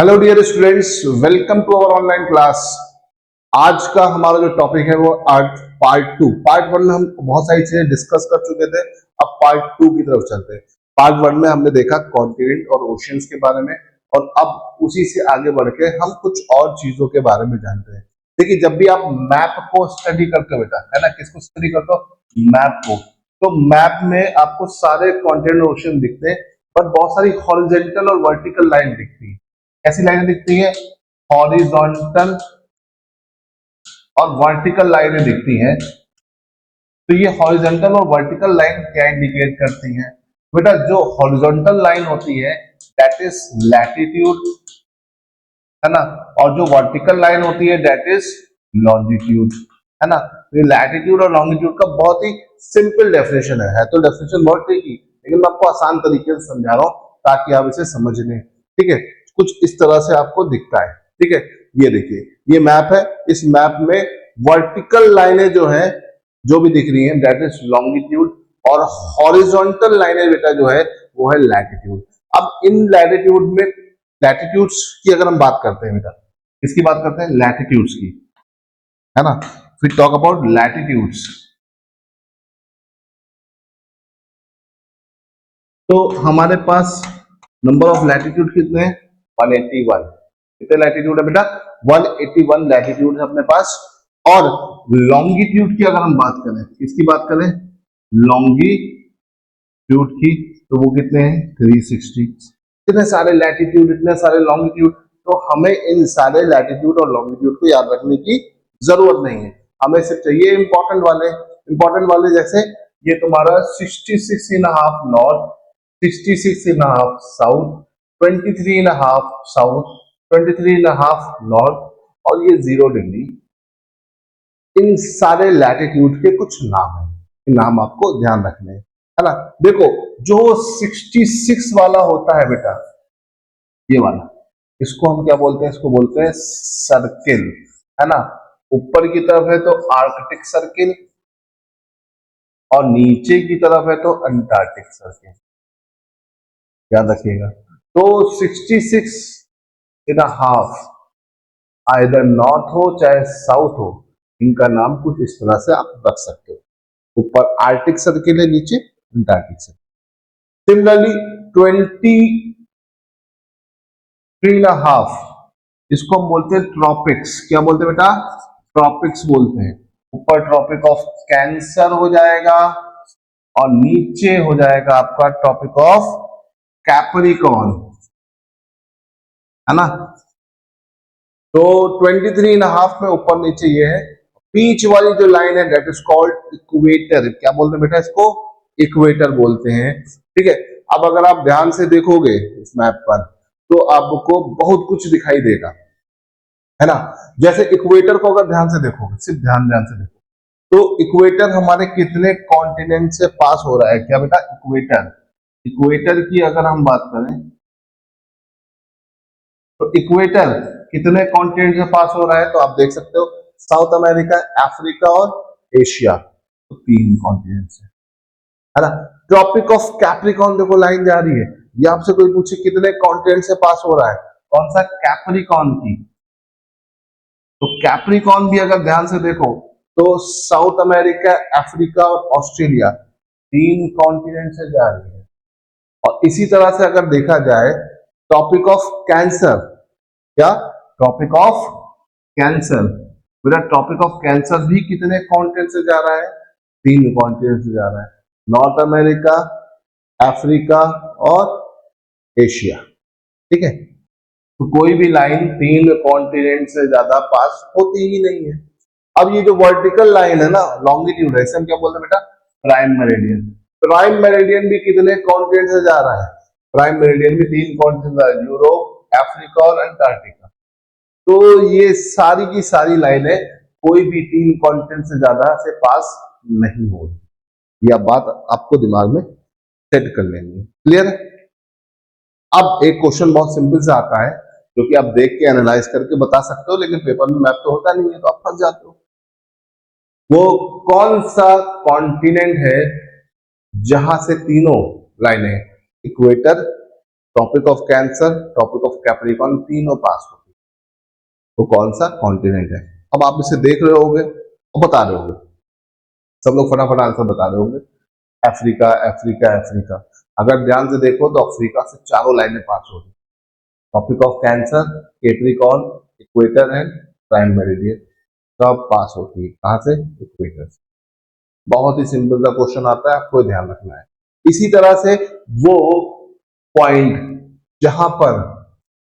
Hello dear students, welcome to our online class. आज का हमारा जो टॉपिक है वो पार्ट 1 में हम बहुत सारी चीजें डिस्कस कर चुके थे। अब पार्ट 2 की तरफ चलते हैं। पार्ट 1 में हमने देखा कॉन्टिनेंट और ओशियंस के बारे में, और अब उसी से आगे बढ़ के हम कुछ और चीजों के बारे में जानते हैं। देखिए, जब भी आप मैप को स्टडी करते हो बेटा, है ना, किसको स्टडी करते हो? मैप को। तो मैप में आपको सारे कॉन्टिनेंट ओशियन दिखते हैं, पर बहुत सारी हॉरिजेंटल और वर्टिकल लाइन दिखती है। ऐसी लाइनें दिखती है, हॉरिजॉन्टल और वर्टिकल लाइनें दिखती हैं। तो ये हॉरिजॉन्टल और वर्टिकल लाइन क्या इंडिकेट करती हैं बेटा? जो हॉरिजॉन्टल लाइन होती है दैट इज लैटिट्यूड, है ना, और जो वर्टिकल लाइन होती है दैट इज लॉन्जिट्यूड, है ना। तो ये लैटिट्यूड और लॉन्जिट्यूड का बहुत ही सिंपल डेफिनेशन है तो डेफिनेशन बहुत ठीक ही, लेकिन मैं आपको आसान तरीके से समझा रहा हूं ताकि आप इसे समझ लें। ठीक है, कुछ इस तरह से आपको दिखता है। ठीक है, ये देखिए, ये मैप है। इस मैप में वर्टिकल लाइनें जो है, जो भी दिख रही हैं दैट इज लॉन्गिट्यूड, और हॉरिजॉन्टल लाइनें बेटा जो है वो है लैटिट्यूड। अब इन लैटिट्यूड में, लैटिट्यूड्स की अगर हम बात करते हैं बेटा, किसकी बात करते हैं? लैटिट्यूड्स की, है ना। फिर टॉक अबाउट लैटिट्यूड्स। तो हमारे पास नंबर ऑफ लैटिट्यूड कितने हैं? 181। कितने लैटिट्यूड है बेटा? 181 लैटिट्यूड है अपने पास। और लॉन्गिट्यूड की अगर हम बात करें, किसकी बात करें? लॉन्गिट्यूड की, तो वो कितने हैं? 360। इतने सारे लैटिट्यूड, इतने सारे लॉन्गिट्यूड, तो हमें इन सारे लैटिट्यूड और लॉन्गिट्यूड को याद रखने की जरूरत नहीं है। हमें सिर्फ चाहिए इंपॉर्टेंट वाले। इंपॉर्टेंट वाले जैसे ये तुम्हारा 66.5 नॉर्थ, 66.5 साउथ, 23.5 साउथ, 23.5 नॉर्थ, और ये 0 डिग्री। इन सारे लैटिट्यूड के कुछ नाम हैं, इन नाम आपको ध्यान रखने हैं, है ना। देखो, जो 66 वाला होता है बेटा, ये वाला, इसको हम क्या बोलते हैं? इसको बोलते हैं सर्किल, है ना। ऊपर की तरफ है तो आर्कटिक सर्किल, और नीचे की तरफ है तो अंटार्कटिक सर्किल, याद रखिएगा। तो 66.5 आइदर नॉर्थ हो चाहे साउथ हो, इनका नाम कुछ इस तरह से आप रख सकते हो। ऊपर आर्कटिक सर्किल है, नीचे अंटार्कटिक सर्किल। सिमिलरली 23.5, इसको हम बोलते हैं ट्रॉपिक्स। क्या बोलते हैं बेटा? ट्रॉपिक्स बोलते हैं। ऊपर ट्रॉपिक ऑफ कैंसर हो जाएगा, और नीचे हो जाएगा आपका ट्रॉपिक ऑफ कैप्रिकॉर्न, है ना। तो 23.5 में ऊपर नीचे ये है। बीच वाली जो लाइन है दैट इज कॉल्ड इक्वेटर। क्या बोलते हैं बेटा? इसको इक्वेटर बोलते हैं। ठीक है, अब अगर आप ध्यान से देखोगे इस मैप पर, तो आपको बहुत कुछ दिखाई देगा, है ना। जैसे इक्वेटर को अगर ध्यान से देखोगे, सिर्फ ध्यान से देखो, तो इक्वेटर हमारे कितने कॉन्टिनेंट से पास हो रहा है? क्या बेटा? इक्वेटर। इक्वेटर की अगर हम बात करें तो इक्वेटर कितने कॉन्टिनेंट से पास हो रहा है? तो आप देख सकते हो, साउथ अमेरिका, अफ्रीका और एशिया, तो 3 कॉन्टिनेंट से, है ना। ट्रॉपिक ऑफ कैप्रिकॉर्न, देखो लाइन जा रही है। ये आपसे कोई पूछे कितने कॉन्टिनेंट से पास हो रहा है, कौन सा? कैप्रिकॉर्न की। तो कैप्रिकॉर्न भी अगर ध्यान से देखो तो साउथ अमेरिका, अफ्रीका और ऑस्ट्रेलिया, 3 कॉन्टिनेंट से जा रही है। और इसी तरह से अगर देखा जाए टॉपिक ऑफ कैंसर, क्या? टॉपिक ऑफ कैंसर, मेरा टॉपिक ऑफ कैंसर भी कितने कॉन्टिनेंट से जा रहा है? 3 कॉन्टिनेंट से जा रहा है, नॉर्थ अमेरिका, अफ्रीका और एशिया। ठीक है, तो कोई भी लाइन 3 कॉन्टिनेंट से ज्यादा पास होती ही नहीं है। अब ये जो वर्टिकल लाइन है ना, लॉन्गिट्यूड है, इसे हम क्या बोलते हैं बेटा? Prime meridian. प्राइम मेरिडियन भी कितने कॉन्टिनेंट से जा रहा है? प्राइम मेरिडियन भी 3 कॉन्टिनेंट से, यूरोप, अफ्रीका और अंटार्कटिका। तो ये सारी की सारी लाइनें कोई भी 3 कॉन्टिनेंट से ज्यादा से पास नहीं हो रही। यह बात आपको दिमाग में सेट कर लेंगे। क्लियर है? अब एक क्वेश्चन बहुत सिंपल से आता है, जो कि आप देख के एनालाइज करके बता सकते हो, लेकिन पेपर में मैप तो होता नहीं है, तो आप फंस जाते हो। वो कौन सा कॉन्टिनेंट है जहां से तीनों लाइनें, equator, Tropic of Cancer, Tropic of Capricorn, तीनों पास होती है। तो कौन सा कॉन्टिनेंट है? अब आप इसे देख रहे होगे और बता रहे होगे, सब लोग फटाफट आंसर बता रहे होंगे, अफ्रीका अफ्रीका अफ्रीका। अगर ध्यान से देखो तो अफ्रीका से चारों लाइनें पास हो रही, Tropic of Cancer, Capricorn, equator and Prime Meridian, सब पास होती है। कहां से? इक्वेटर से। बहुत ही सिंपल सा क्वेश्चन आता है, आपको ध्यान रखना है। इसी तरह से वो पॉइंट जहां पर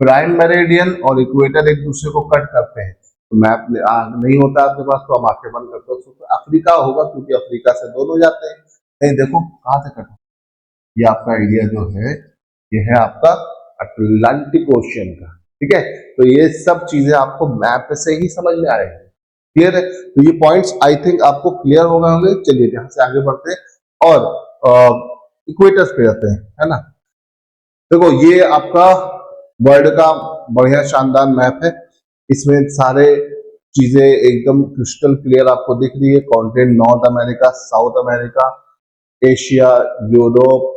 प्राइम मेरिडियन और इक्वेटर एक दूसरे को कट करते हैं, तो मैप नहीं होता आपके पास तो हम आंखें बंद करते हो, तो अफ्रीका होगा, क्योंकि अफ्रीका से दोनों जाते हैं। नहीं देखो कहां से कटा, ये आपका एरिया जो है ये है आपका अटलांटिक ओशियन का। ठीक है, तो ये सब चीजें आपको मैप से ही समझ में आएगी। क्लियर है? तो ये पॉइंट्स आई थिंक आपको क्लियर हो गए होंगे। चलिए यहाँ से आगे बढ़ते हैं और इक्वेटर्स पे जाते हैं, है ना। देखो ये आपका वर्ल्ड का बढ़िया शानदार मैप है, इसमें सारे चीजें एकदम क्रिस्टल क्लियर आपको दिख रही है। Continent north America, south America, Asia, Europe,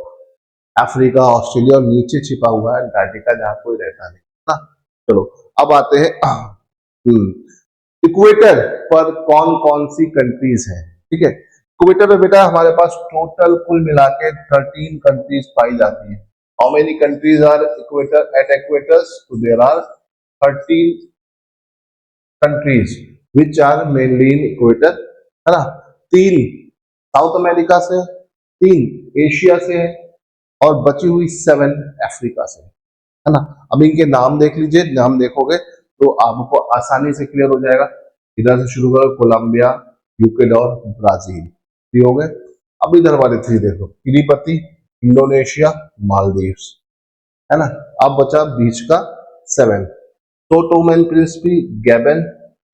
Africa, Australia और नीचे छिपा हुआ है अंटार्कटिका, जहां कोई रहता नहीं ना। चलो अब आते हैं इक्वेटर पर कौन कौन सी कंट्रीज हैं। ठीक है, इक्वेटर में बेटा हमारे पास टोटल कुल मिला के 13 कंट्रीज पाई जाती है। How many countries are equator at equators? तो there are 13 countries which are mainly in equator, है ना। 3 साउथ अमेरिका से, 3 एशिया से और बची हुई 7 अफ्रीका से, है ना। अब इनके नाम देख लीजिए, नाम देखोगे तो आपको आसानी से क्लियर हो जाएगा। इधर से शुरू करो, कोलंबिया, यूक्रेन, ब्राजील, ठीक हो गए। अब इधर वाले 3 देखो, किरीपति, इंडोनेशिया, मालदीव्स, है ना। अब बचा बीच का 7, Sao Tome and Principe, Gabon,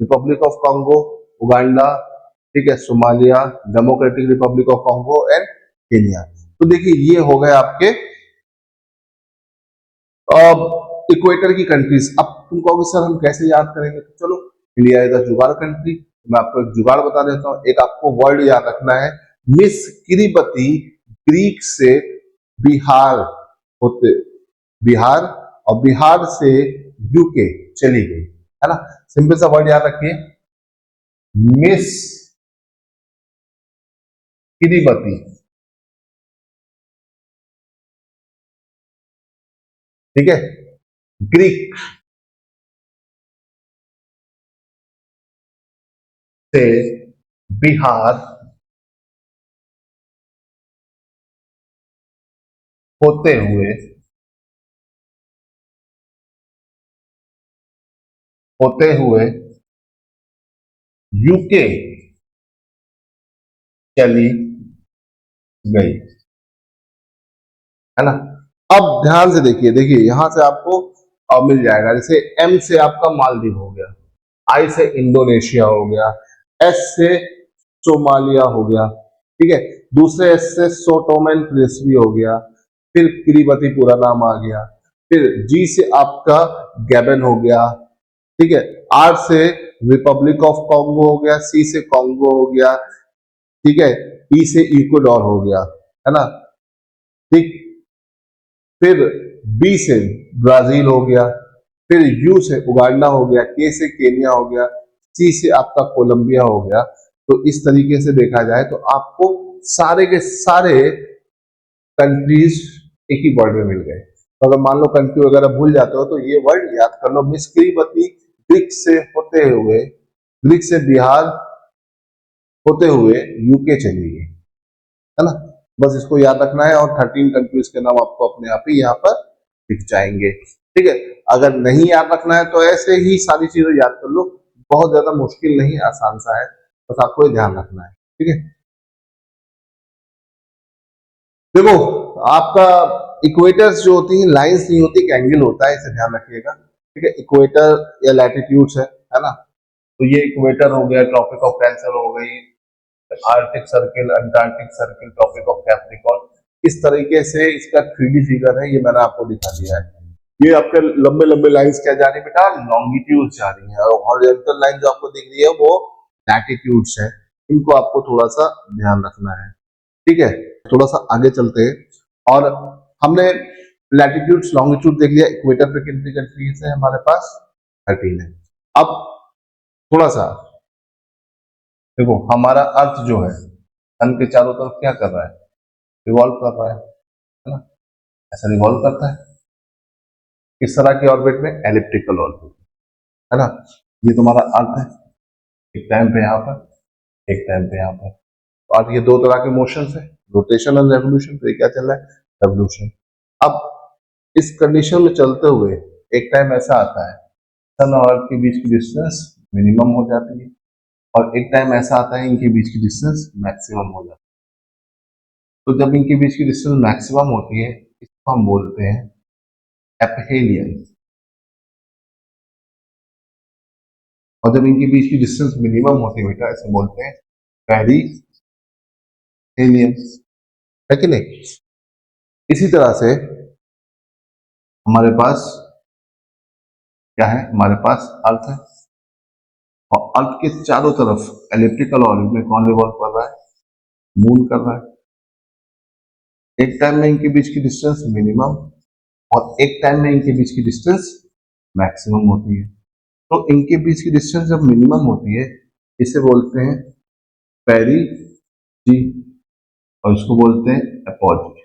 Republic of Congo, Uganda, ठीक है, Somalia, Democratic Republic of Congo and Kenya. तो देखिए ये हो गए आपके इक्वेटर की कंट्रीज। अब तुम कहोगे सर हम कैसे याद करेंगे? तो चलो, इंडिया इज अ जुगाड़ कंट्री, मैं आपको एक जुगाड़ बता देता हूँ। एक आपको वर्ड याद रखना है, मिस किरीपति ग्रीक से बिहार होते, बिहार और बिहार से यूके चली गई, है ना। सिंपल सा वर्ड याद रखिए, मिस किरीपति, ठीक है, ग्रीक से बिहार होते हुए यूके चली गई, है ना। अब ध्यान से देखिए, देखिए यहां से आपको मिल जाएगा, जैसे एम से आपका मालदीव हो गया, आई से इंडोनेशिया हो गया, एस से सोमालिया हो गया, ठीक है, दूसरे एस से सोटोमेन प्रिंसिपी हो गया, फिर किरीबती पूरा नाम आ गया, फिर जी से आपका गैबन हो गया, ठीक है, आर से रिपब्लिक ऑफ कॉन्गो हो गया, सी से कॉन्गो हो गया, ठीक है, ई से इक्वाडोर हो गया, है ना, ठीक, फिर बी से ब्राजील हो गया, फिर यू से उगांडा हो गया, के से केनिया हो गया, सी से आपका कोलंबिया हो गया। तो इस तरीके से देखा जाए तो आपको सारे के सारे कंट्रीज एक ही वर्ड में मिल गए। तो अगर मान लो कंट्री वगैरह भूल जाते हो तो ये वर्ड याद कर लो, मिस किरीपति ग्रीक से होते हुए, ग्रीक से बिहार होते हुए यूके चली गई, है ना। बस इसको याद रखना है और 13 कंट्रीज के नाम आपको अपने आप ही यहाँ पर दिख जाएंगे, ठीक है। अगर नहीं याद रखना है तो ऐसे ही सारी चीजें याद कर लो, बहुत ज्यादा मुश्किल नहीं, आसान सा है, बस आपको ध्यान रखना है, ठीक है। देखो आपका इक्वेटर्स जो होती है लाइंस नहीं होती, एक एंगल होता है, इसे ध्यान रखिएगा, ठीक है। इक्वेटर या लैटिट्यूड्स है ना। तो ये इक्वेटर हो गया, ट्रॉपिक ऑफ कैंसर हो गई, Arctic Circle, Antarctic Circle, Tropic of Capricorn. इस तरीके से इसका 3D फिगर है, ये मैंने आपको दिखा दिया है। ये आपके लंबे लंबे लाइंस क्या जा रही है बेटा? लॉन्गिट्यूड जा रही है, और हॉरिजॉन्टल लाइन जो आपको दिख रही है वो लैटिट्यूड्स है। इनको आपको थोड़ा सा ध्यान रखना है, ठीक है। थोड़ा सा आगे चलते हैं और हमने लैटिट्यूड लॉन्गिट्यूड देख लिया, इक्वेटर पे कितनी कंट्रीज है हमारे पास, 13 है। अब थोड़ा सा देखो, हमारा अर्थ जो है सन के चारों तरफ क्या कर रहा है, रिवॉल्व कर रहा है ना, ऐसा रिवॉल्व करता है किस तरह की ऑर्बिट में, एलिप्टिकल ऑर्बिट, है ना। ये तुम्हारा अर्थ है, एक टाइम पे यहाँ पर, एक टाइम पे यहाँ पर। और ये दो तरह के मोशन है, रोटेशन और रेवोल्यूशन। तो ये क्या चल रहा है, रेवोल्यूशन। अब इस कंडीशन में चलते हुए एक टाइम ऐसा आता है सन और अर्थ के बीच की डिस्टेंस मिनिमम हो जाती है, और एक टाइम ऐसा आता है इनके बीच की डिस्टेंस मैक्सिमम हो जाती है। तो जब इनके बीच की डिस्टेंस मैक्सिमम होती है, इसको हम बोलते हैं एपहेलियन, और जब इनके बीच की डिस्टेंस मिनिमम होती है बेटा, इसे बोलते हैं पेरिहेलियन, है कि नहीं। इसी तरह से हमारे पास क्या है, हमारे पास अर्थ है, और अर्थ के चारों तरफ एलिप्टिकल ऑर्बिट में कौन रिवॉल्व कर रहा है, मून कर रहा है। एक टाइम में इनके बीच की डिस्टेंस मिनिमम, और एक टाइम में इनके बीच की डिस्टेंस मैक्सिमम होती है। तो इनके बीच की डिस्टेंस जब मिनिमम होती है, इसे बोलते हैं पेरिजी, और इसको बोलते हैं एपोजी।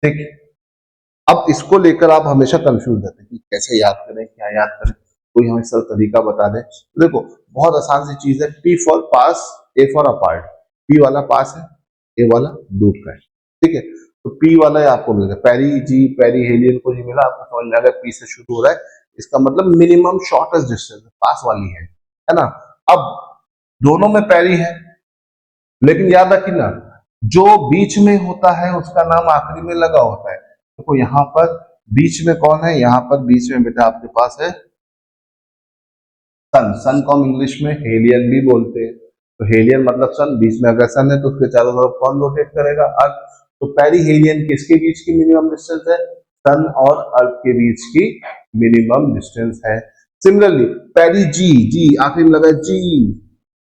ठीक, अब इसको लेकर आप हमेशा कंफ्यूज रहते हैं कि कैसे याद करें, क्या याद करें, कोई हमें सरल तरीका बता दे। तो देखो, बहुत आसान सी चीज है, P for pass, A for apart. P वाला पास है, A वाला दूर का है, ठीक है। तो P वाला आपको मिल गया, पेरी पेरीहेलियन को जी मिला, आपको समझ में आ गया P से शुरू हो रहा है, इसका मतलब मिनिमम शॉर्टेस्ट डिस्टेंस पास वाली है ना। अब दोनों में पेरी है, लेकिन याद रखना जो बीच में होता है उसका नाम आखिरी में लगा होता है। देखो यहाँ पर बीच में कौन है, यहाँ पर बीच में बेटा आपके पास है सन। सन को हम इंग्लिश में हेलियन भी बोलते हैं। तो हेलियन मतलब सन, बीच में अगर सन है तो उसके चारों तरफ कौन रोटेट करेगा, अर्थ। तो पेरीहेलियन किसके बीच की मिनिमम डिस्टेंस है, सन और अर्थ के बीच की मिनिमम डिस्टेंस है। सिमिलरली पेरीजी, जी आखिरी में लगा जी,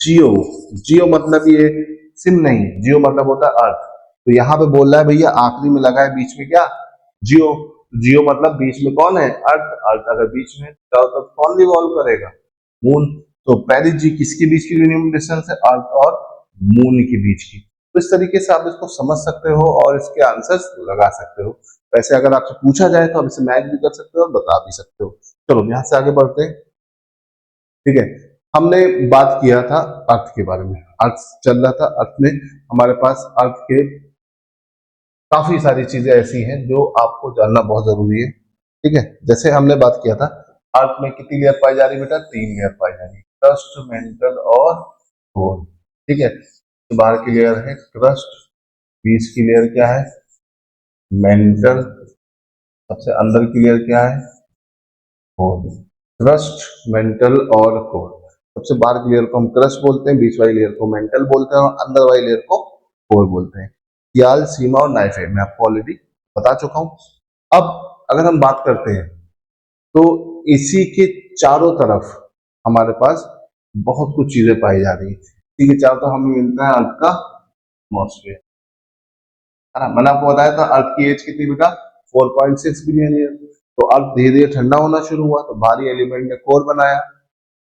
जियो, जियो मतलब ये सिम नहीं, जियो मतलब होता है अर्थ। तो यहाँ पे बोल रहा है भैया आखिरी में लगा है बीच में क्या, जियो। जियो मतलब बीच में कौन है, अर्थ। अर्थ अगर बीच में चारों तरफ कौन रिवॉल्व करेगा, मून। तो पेरिस जी किसके बीच की मिनिमम डिस्टेंस है, अर्थ और मून के बीच की। तो इस तरीके से आप इसको समझ सकते हो और इसके आंसर्स लगा सकते हो। वैसे अगर आपसे पूछा जाए तो आप इसे मैच भी कर सकते हो और बता भी सकते हो। चलो यहाँ से आगे बढ़ते हैं, ठीक है। हमने बात किया था अर्थ के बारे में, अर्थ चल रहा था, अर्थ में हमारे पास अर्थ के काफी सारी चीजें ऐसी हैं जो आपको जानना बहुत जरूरी है, ठीक है। जैसे हमने बात किया था अर्थ में कितनी लेयर पाई जा रही है बेटा, 3 लेयर पाई जा रही है, क्रस्ट, मेंटल और कोर, ठीक है। तो बाहर की लेयर है क्रस्ट, बीच की लेयर क्या है, मेंटल, सबसे अंदर की लेयर क्या है, कोर। क्रस्ट, मेंटल और कोर। सबसे बाहर की लेयर को हम क्रस्ट बोलते हैं, बीच वाली लेयर को मेंटल बोलते हैं, और अंदर वाली लेयर को कोर बोलते हैं। सियाल, सीमा और नाइफे मैं आपको ऑलरेडी बता चुका हूं। अब अगर हम बात करते हैं तो इसी के चारों तरफ हमारे पास बहुत कुछ चीजें पाई जा रही है। इसी के चारों तरफ हमें मिलता है अर्थ का एटमॉस्फेयर, है ना। मैंने आपको बताया था अर्थ की एज कितनी बेटा, 4.6 बिलियन ईयर। तो अर्थ धीरे धीरे ठंडा होना शुरू हुआ, तो भारी एलिमेंट ने कोर बनाया,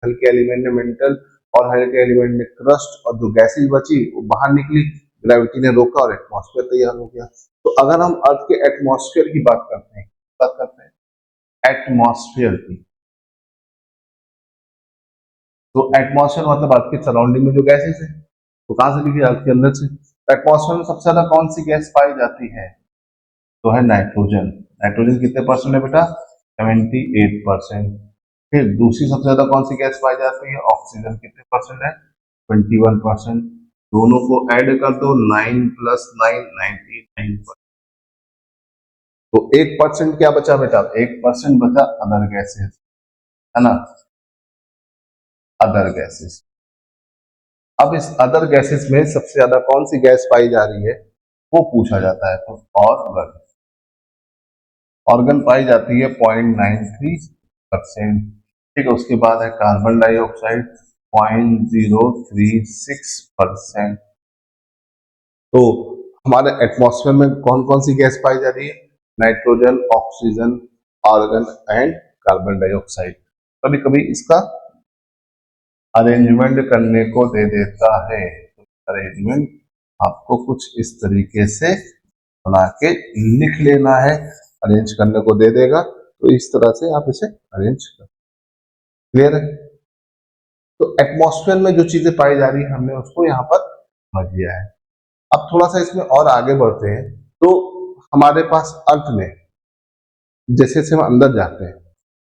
हल्के एलिमेंट ने मेंटल, और हल्के एलिमेंट ने क्रस्ट, और जो गैसेज बची वो बाहर निकली, ग्रेविटी ने रोका और एटमॉस्फेयर तैयार हो गया। तो अगर हम अर्थ के एटमॉस्फेयर की बात करते हैं, एटमॉस्फेयर की, तो एटमॉस्फेयर मतलब अर्थ के सराउंडिंग में जो गैसेस है तो कहां से निकली, अर्थ के अंदर से। एटमॉस्फेयर में सबसे ज्यादा कौन सी गैस पाई जाती है, तो है नाइट्रोजन। नाइट्रोजन कितने परसेंट है बेटा, 78%। फिर दूसरी सबसे ज्यादा कौन सी गैस पाई जाती है, ऑक्सीजन, कितने परसेंट है, 21%। दोनों को ऐड कर दो, 9 + 9 99%। तो 1% क्या बचा बेटा, 1% बचा अदर गैसेस, है ना, अदर गैसेस। अब इस अदर गैसेस में सबसे ज्यादा कौन सी गैस पाई जा रही है वो पूछा जाता है। तो ऑर्गन, ऑर्गन पाई जाती है 0.93%, ठीक है। उसके बाद है कार्बन डाइऑक्साइड 0.036%। तो हमारे एटमॉस्फेयर में कौन कौन सी गैस पाई जा रही है? Nitrogen, oxygen, argon and carbon dioxide. कभी कभी इसका अरेंजमेंट करने को दे देता है, अरेंजमेंट आपको कुछ इस तरीके से बना के लिख लेना है, अरेंज करने को दे देगा तो इस तरह से आप इसे अरेंज कर। क्लियर है? तो एटमॉस्फेयर में जो चीजें पाई जा रही है हमने उसको यहाँ पर समझ लिया है। अब थोड़ा सा इसमें और आगे बढ़ते हैं। तो हमारे पास अर्थ में जैसे जैसे हम अंदर जाते हैं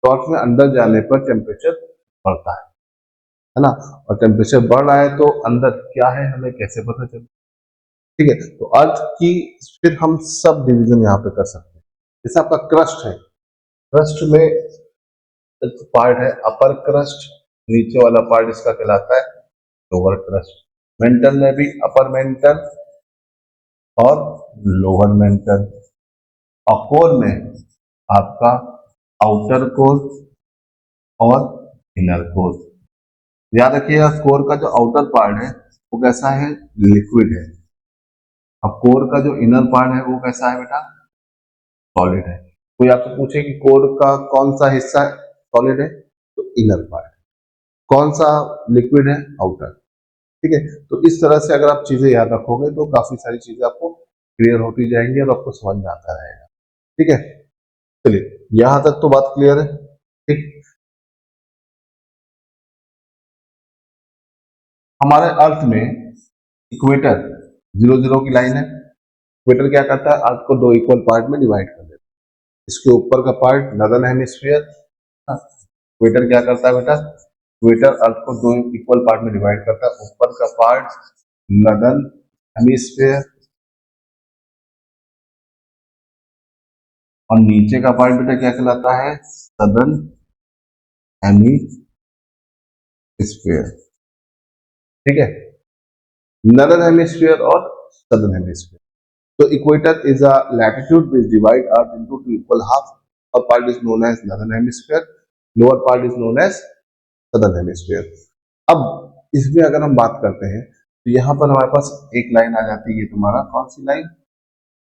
तो अर्थ में अंदर जाने पर टेम्परेचर बढ़ता है ना, और टेम्परेचर बढ़ रहा है तो अंदर क्या है हमें कैसे पता चले? ठीक है, तो अर्थ की फिर हम सब डिवीजन यहाँ पे कर सकते हैं। जैसे आपका क्रस्ट है, क्रस्ट में पार्ट है अपर क्रस्ट, नीचे वाला पार्ट इसका कहलाता है लोअर क्रस्ट। मेंटल में भी अपर मेंटल और लोअर मेंटल, और कोर में आपका आउटर कोर और इनर कोर। याद रखिएगा कोर का जो आउटर पार्ट है वो कैसा है? लिक्विड है। अब कोर का जो इनर पार्ट है वो कैसा है बेटा? सॉलिड है। कोई आपसे पूछे कि कोर का कौन सा हिस्सा सॉलिड है, तो इनर पार्ट। कौन सा लिक्विड है? आउटर। ठीक है, तो इस तरह से अगर आप चीजें याद रखोगे तो काफी सारी चीजें आपको क्लियर होती जाएंगी और आपको समझ में आता रहेगा। ठीक है, चलिए यहां तक तो बात क्लियर है। ठीक, हमारे अर्थ में इक्वेटर 0 0 की लाइन है। इक्वेटर क्या करता है? अर्थ को दो इक्वल पार्ट में डिवाइड कर देता है। इसके ऊपर का पार्ट नॉर्दर्न हेमिस्फीयर। इक्वेटर क्या करता है बेटा? इक्वेटर अर्थ को दो इक्वल पार्ट में डिवाइड करता है। ऊपर का पार्ट नॉर्दर्न हेमिस्फीयर और नीचे का पार्ट बेटा क्या कहलाता है? Southern hemisphere. ठीक है, नॉर्दर्न हेमिस्फीयर और सदर्न हेमिस्फीयर। तो equator is a latitude which divide earth into two equal half. Upper part is known as northern hemisphere, lower part is known as southern hemisphere. अब इसमें अगर हम बात करते हैं तो यहाँ पर हमारे पास एक लाइन आ जाती है, तुम्हारा कौन सी लाइन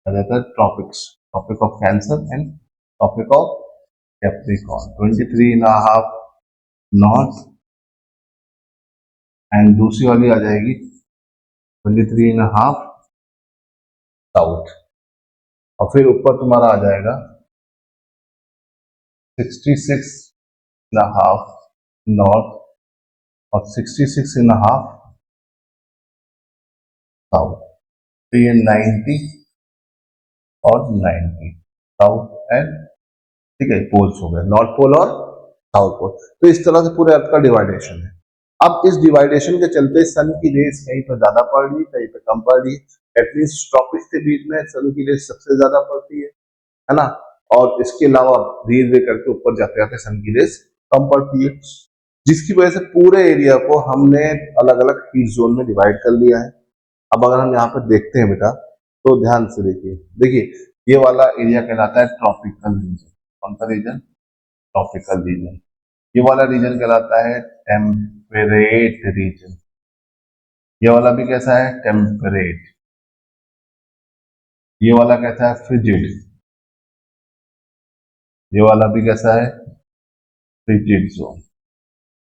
आ जाता है? Tropics, Tropic of Cancer and Tropic of Capricorn. 23.5 north and दूसरी वाली आ जाएगी 23.5 साउथ, और फिर ऊपर तुम्हारा आ जाएगा 66.5 नॉर्थ और 66.5 साउथ। तो ये 90 और 90 साउथ एंड, ठीक है, पोल्स हो गए, नॉर्थ पोल और साउथ पोल। तो इस तरह से पूरे अर्थ का डिवाइडेशन है। अब इस डिवाइडेशन के चलते सन की रेस कहीं पर ज्यादा पड़ रही है, कहीं पर कम पड़ रही है। एटलीस्ट ट्रॉपिक्स के बीच में सन की रेस सबसे ज्यादा पड़ती है ना, और इसके अलावा धीरे धीरे करके ऊपर जाते जाते सन की रेस कम पड़ती है, जिसकी वजह से पूरे एरिया को हमने अलग अलग हीट जोन में डिवाइड कर लिया है। अब अगर हम यहाँ पर देखते हैं बेटा तो ध्यान से देखिए, देखिए ये वाला एरिया कहलाता है ट्रॉपिकल रीजन। कौन सा रीजन? Tropical region. ये वाला रीजन कहलाता है टेम्परेट रीजन। ये वाला भी कैसा है? टेम्परेट। ये वाला कैसा है? फ्रिजिड। ये वाला भी कैसा है? Frigid zone.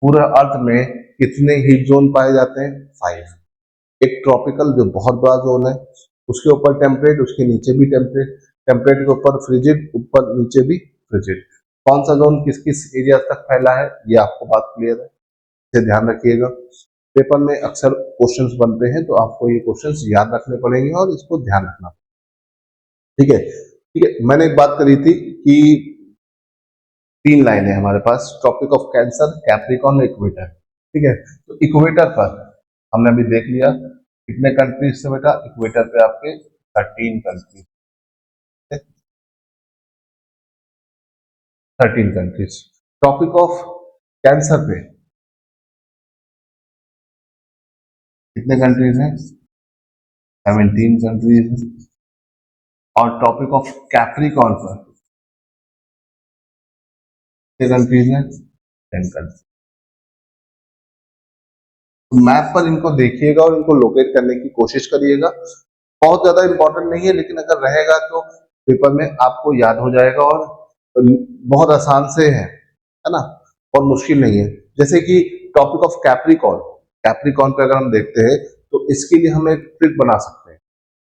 पूरे अर्थ में कितने हीट जोन पाए जाते हैं? 5। एक ट्रॉपिकल जो बहुत बड़ा जोन है, उसके ऊपर टेम्परेट, उसके नीचे भी टेम्परेट, टेम्परेट के ऊपर फ्रिजिड, ऊपर नीचे भी फ्रिजिड। कौन सा जोन किस किस एरिया तक फैला है ये आपको बात क्लियर है, इसे ध्यान रखिएगा। पेपर में अक्सर क्वेश्चंस बनते हैं तो आपको ये क्वेश्चंस याद रखने पड़ेंगे और इसको ध्यान रखना। ठीक है, ठीक है, मैंने एक बात करी थी कि 3 लाइनें हमारे पास, Tropic of Cancer, Capricorn, equator. ठीक है, तो इक्वेटर पर हमने अभी देख लिया कितने कंट्रीज से बेटा? इक्वेटर पे आपके 13 countries, 13 countries. Topic of cancer पे कितने कंट्रीज हैं? 17 कंट्रीज हैं। और टॉपिक ऑफ कैप्रिकॉर्न पर कितने कंट्रीज हैं? 10 कंट्रीज। मैप पर इनको देखिएगा और इनको लोकेट करने की कोशिश करिएगा। बहुत ज्यादा इंपॉर्टेंट नहीं है, लेकिन अगर रहेगा तो पेपर में आपको याद हो जाएगा और बहुत आसान से है ना, और मुश्किल नहीं है। जैसे कि टॉपिक ऑफ कैप्रिकॉन, कैप्रिकॉन पे अगर हम देखते हैं तो इसके लिए हम एक ट्रिक बना सकते हैं,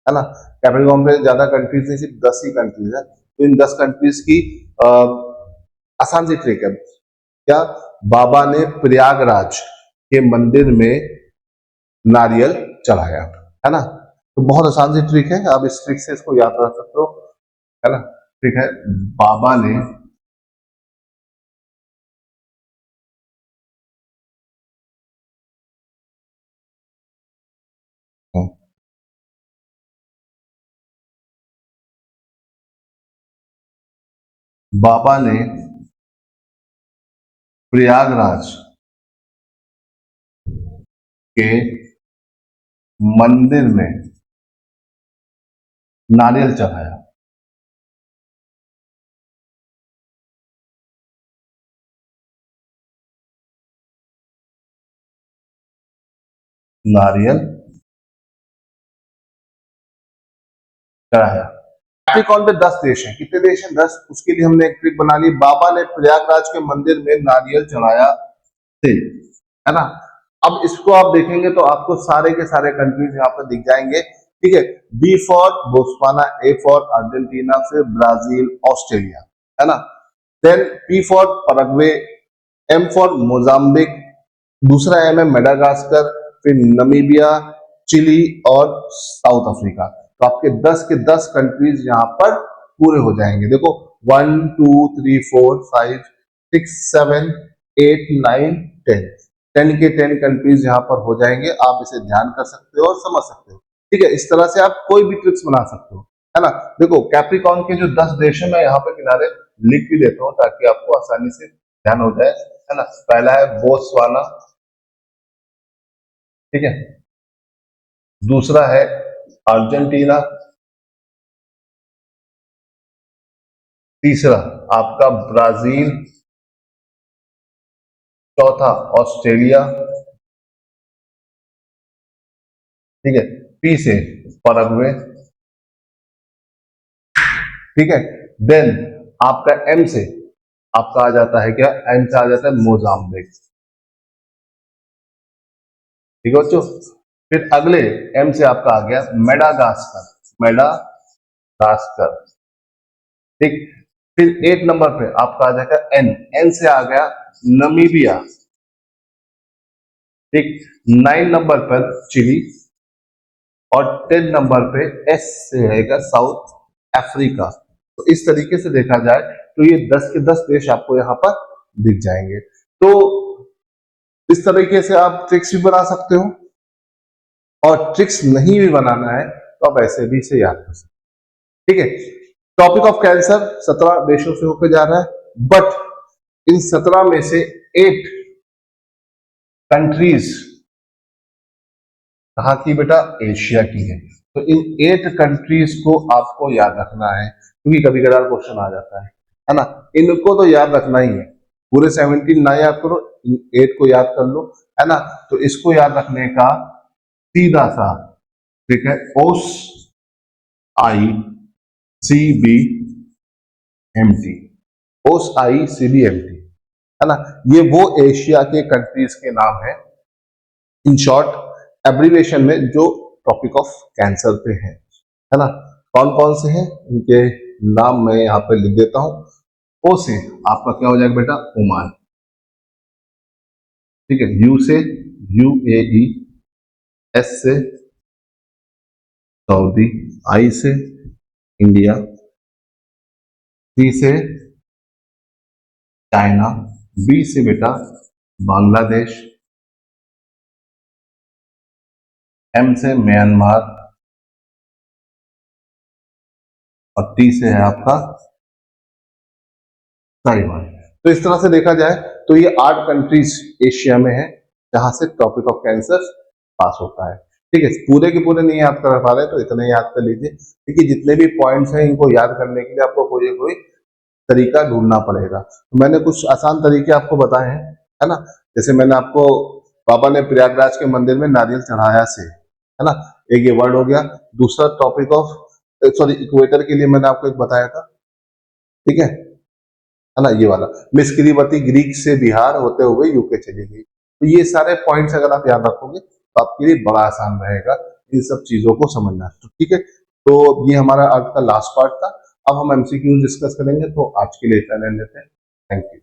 है ना। कैप्रिकॉन पे ज्यादा कंट्रीज नहीं, सिर्फ 10 ही कंट्रीज है, तो इन 10 कंट्रीज की आसान सी ट्रिक है क्या, बाबा ने प्रयागराज के मंदिर में नारियल चढ़ाया, है ना। तो बहुत आसान सी ट्रिक है, आप इस ट्रिक से इसको याद रख सकते हो, है ना। ठीक है, बाबा ने बाबा ने प्रयागराज के मंदिर में नारियल चढ़ाया। नारियल चढ़ाया। कैप्रिकॉर्न पे 10 देश हैं, कितने देश हैं? 10। उसके लिए हमने एक ट्रिक बना ली, बाबा ने प्रयागराज के मंदिर में नारियल चढ़ाया थे, है ना। अब इसको आप देखेंगे तो आपको सारे के सारे कंट्रीज यहाँ पर दिख जाएंगे, ठीक है। B for Botswana, A for Argentina, फिर ब्राजील, ऑस्ट्रेलिया, है ना। Then P for Paraguay, M for Mozambique, दूसरा एम है मेडागास्कर, फिर नमीबिया, चिली और साउथ अफ्रीका। तो आपके 10 के 10 कंट्रीज यहाँ पर पूरे हो जाएंगे। देखो 1 2 3 4 5 6 7 8 9 10, 10 के 10 कंट्रीज यहाँ पर हो जाएंगे। आप इसे ध्यान कर सकते हो और समझ सकते हो, ठीक है। इस तरह से आप कोई भी ट्रिक्स बना सकते हो, है ना। देखो कैप्रिकॉर्न के जो 10 देश है, मैं यहाँ पे किनारे लिख भी देता हूँ ताकि आपको आसानी से ध्यान हो जाए, है ना। पहला है बोत्सवाना, ठीक है। दूसरा है अर्जेंटीना, तीसरा आपका ब्राजील, चौथा ऑस्ट्रेलिया, ठीक है। पी से पैराग्वे, ठीक है। देन आपका एम से आपका आ जाता है क्या, एम से आ जाता है मोजाम्बिक, ठीक है बच्चों। फिर अगले एम से आपका आ गया मेडागास्कर, मेडागास्कर, ठीक। फिर 8 नंबर पे आपका आ जाएगा एन, एन से आ गया नमीबिया, ठीक। 9 नंबर पर चिली और 10 नंबर पे एस से रहेगा साउथ अफ्रीका। तो इस तरीके से देखा जाए तो ये 10 के 10 देश आपको यहाँ पर दिख जाएंगे। तो इस तरीके से आप ट्रिक्स भी बना सकते हो, और ट्रिक्स नहीं भी बनाना है तो आप ऐसे भी इसे याद कर सकते हो, ठीक है। टॉपिक ऑफ कैंसर 17 देशों से होकर जा रहा है, बट इन 17 में से 8 कंट्रीज कहाँ की बेटा, एशिया की है। तो इन 8 कंट्रीज को आपको याद रखना है, क्योंकि कभी कभार क्वेश्चन आ जाता है ना। इनको तो याद रखना ही है, पूरे 17 ना याद करो, इन 8 को याद कर लो, है ना। तो इसको याद रखने का सीधा सा, ठीक है, ओस आई सी बी एम टी, ओस आई सी बी एम टी, है ना। ये वो एशिया के कंट्रीज के नाम है, इन शॉर्ट एब्रीवेशन में, जो टॉपिक ऑफ कैंसर पे है ना। कौन कौन से हैं इनके नाम मैं यहाँ पे लिख देता हूं। ओ से आपका क्या हो जाएगा बेटा, ओमान, ठीक है। यू से यूएई, एस से सऊदी, आई से इंडिया, सी से चाइना, बी से बेटा बांग्लादेश, एम से म्यांमार और टी से है आपका ताइवान। तो इस तरह से देखा जाए तो ये 8 कंट्रीज एशिया में है जहां से टॉपिक ऑफ कैंसर पास होता है, ठीक है। पूरे के पूरे नहीं याद कर पा रहे तो इतने याद कर लीजिए, क्योंकि जितने भी पॉइंट्स हैं इनको याद करने के लिए आपको कोई ना कोई तरीका ढूंढना पड़ेगा। तो मैंने कुछ आसान तरीके आपको बताए हैं, है ना। जैसे मैंने आपको बाबा ने प्रयागराज के मंदिर में नारियल चढ़ाया से, है ना। एक ये वर्ड हो गया। दूसरा टॉपिक ऑफ सॉरी इक्वेटर के लिए मैंने आपको एक बताया था, ठीक है ना, ये वाला। मिस किरीवती ग्रीक से बिहार होते हुए यूके चली गई। तो ये सारे पॉइंट्स अगर आप याद रखोगे तो आपके लिए बड़ा आसान रहेगा इन सब चीजों को समझना। तो ठीक है, तो ये हमारा आज का लास्ट पार्ट था। अब हम एमसीक्यूज डिस्कस करेंगे, तो आज के लिए इतना लेते हैं। Thank you.